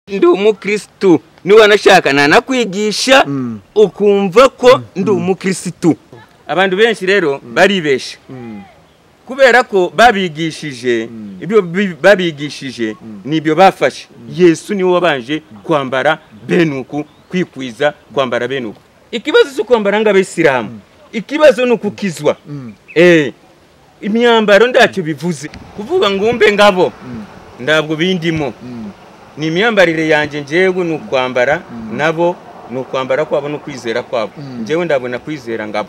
ndi umukristo niwe nashaka nakwigisha ukumva ko ndi umukristo. Abantu benshi rero baribesha kubera ko babigishije ibyo babigishije nibyo bafashe. Yesu niwe wabanje kwambara benuku, kwikwiza kwambara benuku. Ikibazo cyo kwambara ng'Abisilamu, ikibazo n'ukukizwa. Imyambaro ndacyo bivuze kuvuga ngumbe ngabo ndabwo bindimo. Ni imyambarire yanjye njewe n'ukwambara, nabo n'ukwambara kwabo no kwizera kwabo. Njewe ndabona kwizera ngabo.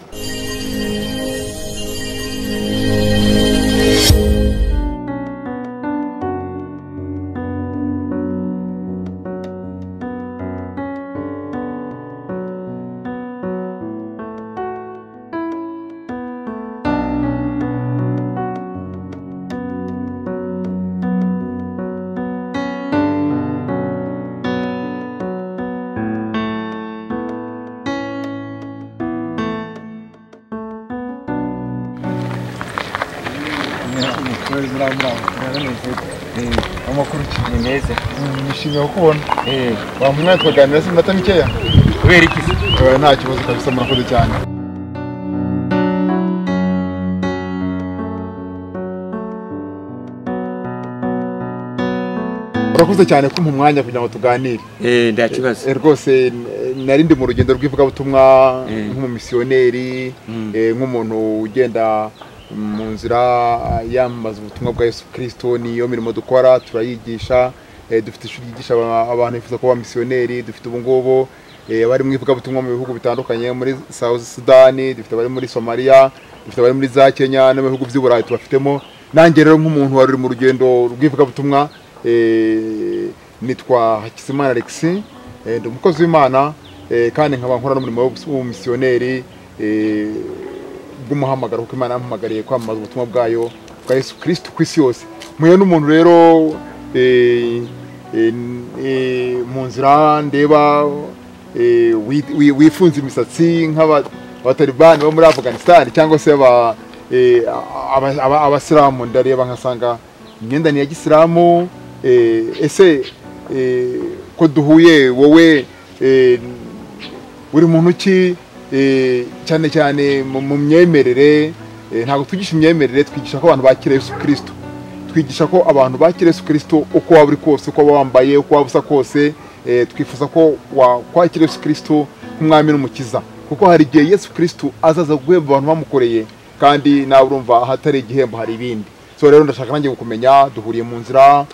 Amakuru ki neza nishimiye kubona bamwe twaganira se minota mikeya kubera iki nta kibazo kabisa murakoze cyane urakoze cyane kumpa umwanya kugira ngo tuganire nda kibazo rwose nari ndi mu rugendo rw'ivugabutumwa nk'umumisiyoneri nk'umuntu ugenda mu nzira yamamaza ubutumwa bwa Yesu Kristo. Niyo mirimo dukora, turayigisha, dufite ishuri ryigisha abantu bifuza kuba misiyoneri. Dufite ubungubu bari mu ivugabutumwa mu bihugu bitandukanye, muri South Sudan, dufite bari muri Somalia, dufite bari muri za Kenya no mu bihugu by'Uburayi tubafitemo. Nanjye rero nk'umuntu wari mu rugendo rw'ivugabutumwa nitwa Hakizimana Alex, ndi umukozi w'Imana kandi nkaba nkora n'umurimo w'ubumisiyoneri bw'umuhamagaro kuko Imana yampamagariye kwamamaza ubutumwa bwayo bwa Yesu Kristo ku isi yose. Muye n'umuntu rero mu nzira ndeba wifunze imisatsi nk'abatalibani bo muri Afghanistan cyangwa se abasilamu, ndareba nkasanga imyenda ni ya gisilamu. Ese ko duhuye wowe uri muntu ki cyane cyane mu myemerere? Ntabwo twigisha imyemerere, twigisha ko abantu bakira Yesu Kristo. Twigisha ko abantu bakira Yesu Kristo uko waba uri kose, uko waba wambaye, uko waba usa kose. Twifuza ko wakwakira Yesu Kristo nk'umwami n'umukiza, kuko hari igihe Yesu Kristo azaza guhemba abantu bamukoreye, kandi nawe urumva ahatari igihembo hari ibindi. So rero ndashaka nanjye gukumenya, duhuriye mu nzira.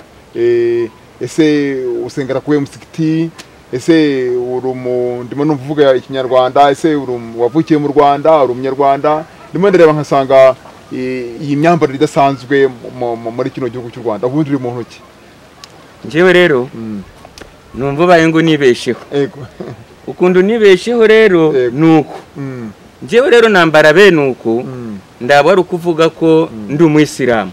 Ese usengera kuwe musikiti? Ese ndimo numvuga ikinyarwanda? Ese wavukiye mu Rwanda? Uri umunyarwanda? Ndimo ndareba nkasanga iyi myambarire idasanzwe muri kino gihugu cy'u Rwanda. Ubundi uri muntu ki? Njewe rero numva baye ngo nibesheho. Ukundu nibesheho rero nuko njewe rero nambara benuko ndaba ari ukuvuga ko ndi umuyisilamu.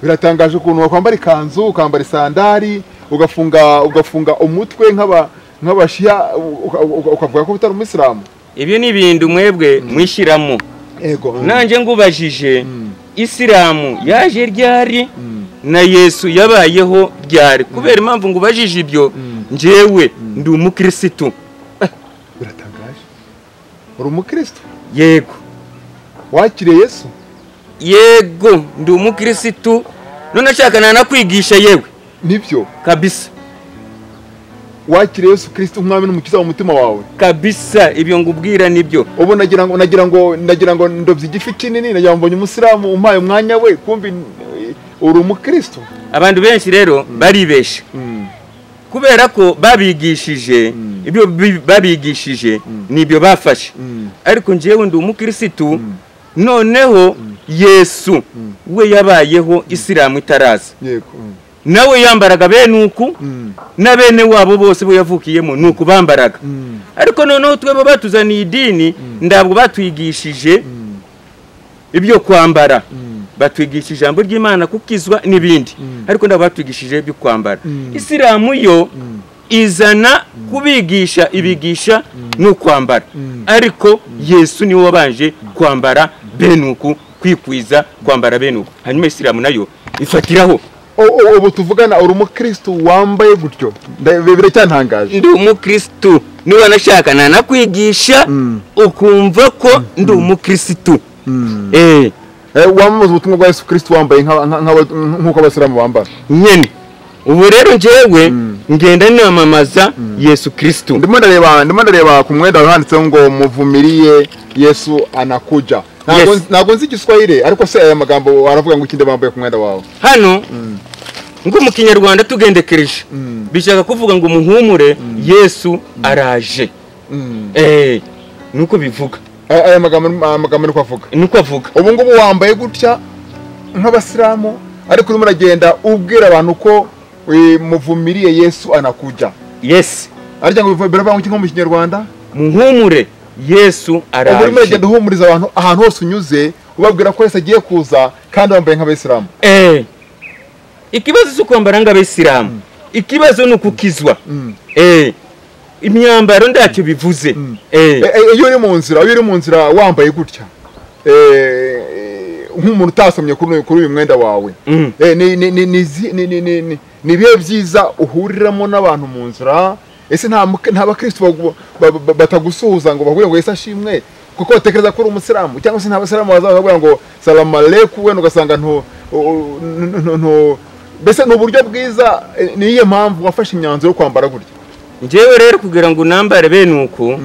Biratangaje ukuntu wakwambara ikanzu, ukambara sandari, ugafunga umutwe nk'abashiya, ukavuga ko utari umuyisilamu. Ibyo ni ibintu mwebwe mwishiramo. Nanje ngubajije Isilamu yaje ryari na Yesu yabayeho ryari? Kubera impamvu ngubajije ibyo, njewe ndi umukristo. Biratangaje. Uri umukristo? Yego. Wakiriye Yesu? Yego, ndi umukristo. None nshaka nakwigisha yewe. Nibyo kabisa. Wakiriye Yesu Kristo umwami n'umukiza mu mutima wawe? Kabisa, ibyo ngubwira nibyo. Ubu nagira ngo ndovye igifi kinini, nagira ngo mbonye umusilamu umpaye umwanya we, kumbi uri umukristo. Abantu benshi rero baribesha kubera ko babigishije ibyo babigishije nibyo bafashe. Ariko njewe ndi umukristo. Noneho Yesu we yabayeho Isilamu itaraza. Nawe yambaraga benuku na bene wabo bose bo yavukiyemo nuko bambaraga. Ariko noneho twebo batuzaniye idini, ndabwo batwigishije ibyo kwambara. Batwigishije ijambo ry'Imana kukizwa n'ibindi. Ariko ndabwo batwigishije ibyo kwambara. Isilamu yo izana kubigisha ibigisha no kwambara. Ariko Yesu niwe wabanje kwambara benuku, kwikwiza kwambara benuku. Hanyuma Isilamu nayo ifatiraho ubu tuvugana uri umukristo wambaye gutyo biracyantangaje. Ndi umukristo niba nashaka nanakwigisha ukumva ko ndi umukristo. Wamamaza ubutumwa bwa Yesu Kristo wambaye nk'uko abasilamu bambara nyene. Ubu rero njyewe ngenda namamaza Yesu Kristo. Ndimo ndareba ku mwenda handitseho ngo muvumiriye Yesu anakuja. Ntabwo nzi Igiswahili ariko se aya magambo aravuga ngo ikinde bambaye ku mwenda wawe hano ngo mu Kinyarwanda tugendekereje bishaka kuvuga ngo muhumure Yesu araje. Nuko bivuga aya magambo nuko avuga. Ubu ngubu wambaye gutya nk'abasilamu ariko urimo uragenda ubwira abantu ko muvumiriye Yesu anakuja. Yes. Arya ngo biravuga ngo mu Kinyarwanda muhumure Yesu araje. Urimo uragenda uhumuriza abantu ahantu hose unyuze ubabwira ko Yesu agiye kuza kandi wambaye nk'abasilamu. Ikibazo cyo kwambara nk'abasilamu ikibazo ni ukukizwa. Imyambaro ndacyo bivuze. Iyo uri mu nzira wambaye gutya nk'umuntu utasomye kuri uyu mwenda wawe ni bihe byiza uhuriramo n'abantu mu nzira. Ese nta bakristo batagusuhuza ngo bavuge ngo Yesu ashimwe kuko batekereza ko uri umusilamu, cyangwa se nta basilamu bazavuga ngo salamu aleikum wenda ugasanga mbese ni uburyo bwiza. Niyo mpamvu wafashe imyanzuro yo kwambara gutya. Njyewe rero kugira ngo nambare bene uko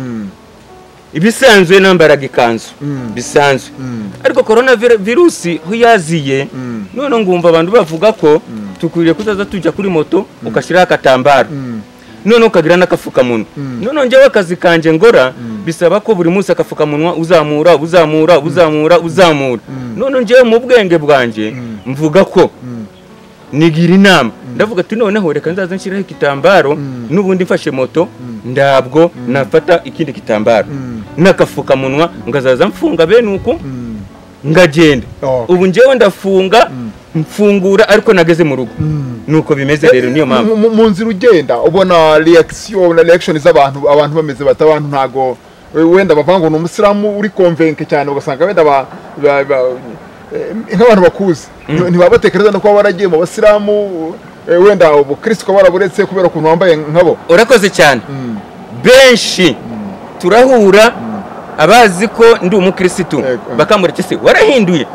ibisanzwe nambaraga ikanzu bisanzwe, ariko corona virusi ho yaziye none ngumva abantu bavuga ko tukwiriye kuzaza tujya kuri moto ukashiraho akatambaro none ukagira n'akafukamunwa. None njyewe akazi kanje ngora bisaba ko buri munsi akafukamunwa uzamura. None njyewe mu bwenge bwanje mvuga ko nigira inama ndavuga ati noneho reka nzaza nshiraho ikitambaro n'ubundi mfashe moto ndabwo nafata ikindi kitambaro n'akafukamunwa ngazaza mfunga bene uko ngagenda. Ubu njyewe ndafunga mfungura ariko nageze mu rugo. Nuko bimeze rero niyo mpamvu mu nzira ugenda ubona reaction z'abantu bameze bata abantu ntago wenda bavuga ngo n'umusilamu uri convaincre cyane ugasanga wenda nk'abantu bakuze ntibabatekereza no kuba baragiye mu basilamu wenda ubukristo ko baraburetse kubera ukuntu wambaye nkabo. Urakoze cyane. Benshi turahura abazi ko ndi umukristo bakamureke se warahinduye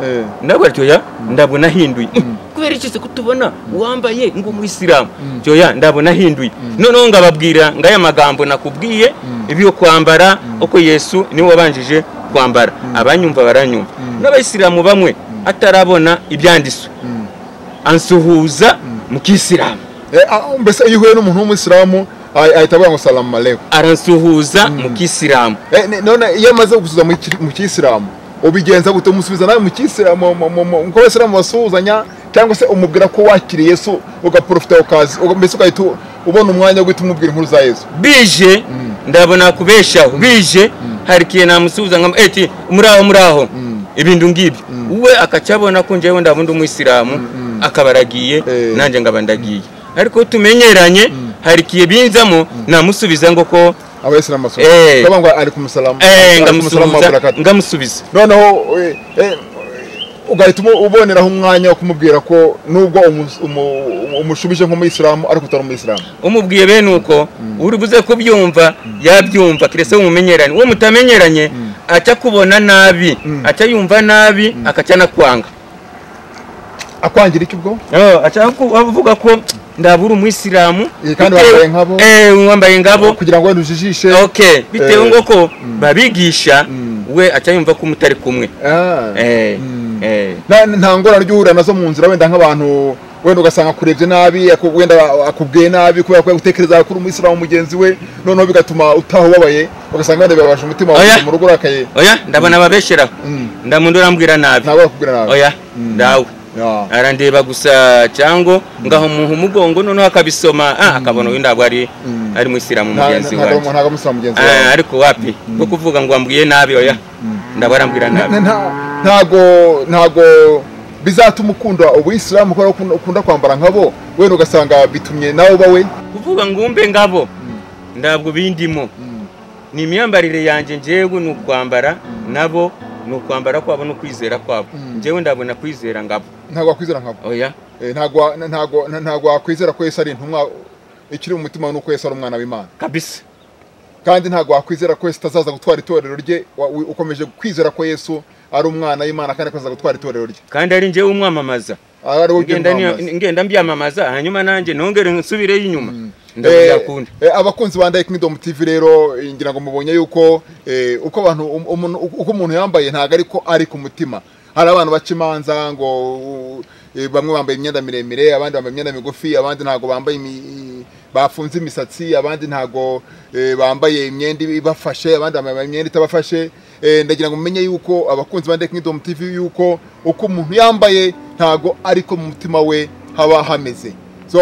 ndabwo cyoya ndabona hinduye kubera iki se kutubona wambaye ngo umuyisilamu cyoya ndabona hinduye. None ngababwira ngaya magambo nakubwiye ibyo kwambara uko Yesu niwe wabanjije kwambara. Abanyumva baranyumva n'abayisilamu bamwe atarabona ibyandiswe ansuhuza mu kisilamu. Mbese iyo uhuye n'umuntu w'umuyisilamu ahita avuga ngo salamu aleikum aransuhuza mu kisilamu. None iyo amaze gusuhuza mu kisilamu ubigenza gute? Umusubiza nawe mu kisilamu ngo abasilamu basuhuzanya cyangwa se umubwira ko wakiriye Yesu ugaprofita ukazi mbese ugahita ubona umwanya wo guhita umubwira inkuru za Yesu? Bije ndabona kubeshaho bije harikiye namusuhuza ngo eti muraho ibintu ngibyo we akacyabona ko njyewe ndabundi umuyisilamu akabaragiye nanjye ngabandagiye. Ariko tumenyeranye harikiye binzamo namusubiza ngo ko abayisilamu ngo ari kumusalamu ngamusubiza. Noneho ugahita uboneraho umwanya wo kumubwira ko nubwo umushubije nk'umuyisilamu ariko utari umuyisilamu umubwiye bene uko uri buze kubyumva yabyumva kirese umumenyeranye. Uwo mutamenyeranye aca kubona nabi aca yumva nabi akaca nakwanga. Akwangira iki ubwo? Aca avuga ko ndabura umuyisilamu kandi wambaye nkabo wambaye ngabo kugira ngo ujijishe. Bitewe ngo ko babigisha we aca yumva ko mutari kumwe. Nta ngora ry'uhura nazo mu nzira wenda nk'abantu wenda ugasanga kurebye nabi wenda akubwiye nabi kubera ko utekereza ko uri umuyisilamu mugenzi we noneho bigatuma utaho babaye ugasanga wenda bibabaje umutima wawe mu rugo urakaye. Ndabona babeshera ndamuntu urambwira nabi. Ntabwo bakubwira nabi. Ndawe arandeba gusa cyangwa ngaho mu mugongo noneho akabisoma akabona uyu ndabwo ari muyisilamu mugenzi wawe. Ntabwo musalamu mugenzi wawe. Ariko wapi bwo kuvuga ngo wambwiye nabi ndabwo arambwira nabi. Ntabwo bizatuma ukunda ubuyisilamu kubera ko ukunda kwambara nkabo wenda ugasanga bitumye nawe bawe kuvuga ngo umbe ngabo ndabwo bindimo. Ni imyambarire yanjye njyewe ni ukwambara nabo no kwambara kwabo no kwizera kwabo njewe ndabona kwizera ngabo ntago wakwizera nkabo oya ntago wakwizera ko Yesu ari intumwa ikiri mu mutima nuko Yesu ari umwana w'Imana kabisa kandi ntago wakwizera ko Yesu tazaza gutwara itorero rye ukomeje kwizera ko Yesu ari umwana w'Imana kandi akaza gutwara itorero rye kandi ari njewe umwamamaza ngenda mbyamamaza hanyuma nanjye nongere nsubire inyuma ndabakunda abakunzi ba Kingdom TV rero ngira ngo mubonye yuko uko abantu uko umuntu yambaye ntago ariko ari ku mutima hari abantu bacimanza ngo bamwe bambaye imyenda miremire abandi bambaye imyenda migufi abandi ntago bambaye bafunze imisatsi abandi ntago bambaye imyenda ibafashe abandi bambaye imyenda itabafashe ndagira ngo mumenye yuko abakunzi ba Kingdom TV yuko uko umuntu yambaye ntago ariko mu mutima we haba hameze so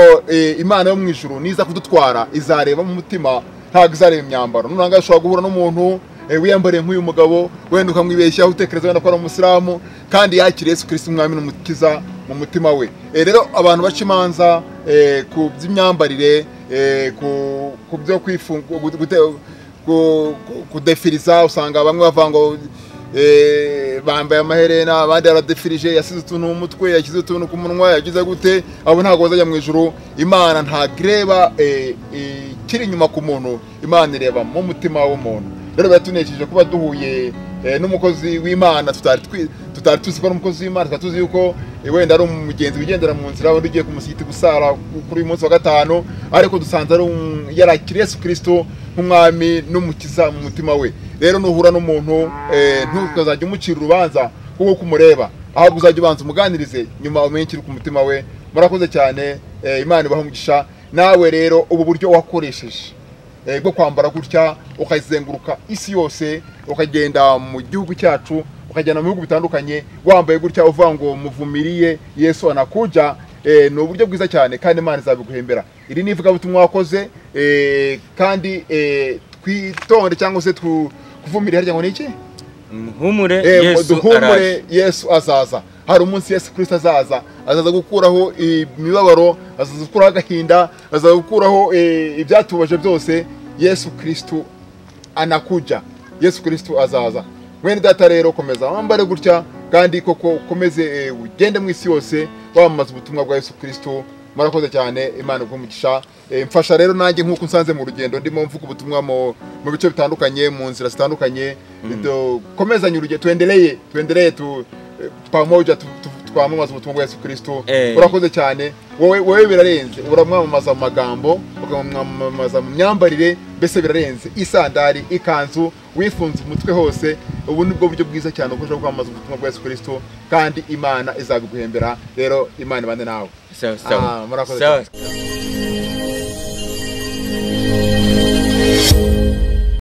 Imana yo mu ijuru niza kudutwara izareba mu mutima ntago izareba imyambaro nunanga ashobora guhura n'umuntu wiyambariye nk'uyu mugabo wenda ukamwibeshyaho utekereza wenda ko ari umusiramu kandi yakiriye Yesu Kristo umwami n'umukiza mu mutima we rero abantu baca imanza ku by'imyambarire ku byo kudefiriza usanga bamwe bavango bambaye amaherena abandi aradefirije yasize utuntu mu mutwe yashyize utuntu ku munwa yagize gute abo ntago bazajya mu ijuru Imana ntagireba kiri inyuma ku muntu Imana ireba mu mutima w'umuntu rero batunejeje kuba duhuye n'umukozi w'Imana tutari tuzi ko n'umukozi w'Imana tutatuzi yuko wenda ari umugenzi wigendera mu nzira wenda ugiye kumushyita gusara kuri uyu munsi wa gatanu ariko dusanze ari yarakiriye Yesu Kristo nk'umwami n'umukiza mu mutima we rero nuhura n'umuntu ntukazajya umucira urubanza kuko kumureba ahubwo uzajya ubanza umuganirize nyuma umenye kiri ku mutima we murakoze cyane Imana ibahe umugisha nawe rero ubu buryo wakoresheje bwo kwambara gutya ukazenguruka isi yose ukagenda mu gihugu cyacu ukagenda mu bihugu bitandukanye wambaye gutya uvuga ngo muvumiriye Yesu anakuja ni uburyo bwiza cyane kandi Imana izabiguhembera iri nivugabutumwa wakoze kandi twitonde cyangwa se kuvumira harya ngo ni iki duhumure Yesu azaza hari umunsi Yesu Kristo azaza gukuraho imibabaro azaza gukuraho agahinda azaza gukuraho ibyatubaje byose Yesu Kristo anakuja Yesu Kristo azaza mwene data rero komeza wambare gutya kandi koko ukomeze ugende mu isi yose wamamaza ubutumwa bwa Yesu Kristo murakoze cyane Imana igumugisha mfasha rero nanjye nkuko nsanze mu rugendo ndimo mvuga ubutumwa mu bice bitandukanye mu nzira zitandukanye komezanye urugendo tuendelee pamoja twamamaza ubutumwa bwa Yesu Kristo urakoze cyane wowe birarenze uramwamamaza mu magambo ukamwamamaza mu myambarire mbese birarenze isandari ikanzu wifunze umutwe hose ubu nibwo buryo bwiza cyane ukoresha kwamamaza ubutumwa bwa Yesu Kristo kandi Imana izabiguhembera rero Imana ibane nawe sawa murakoze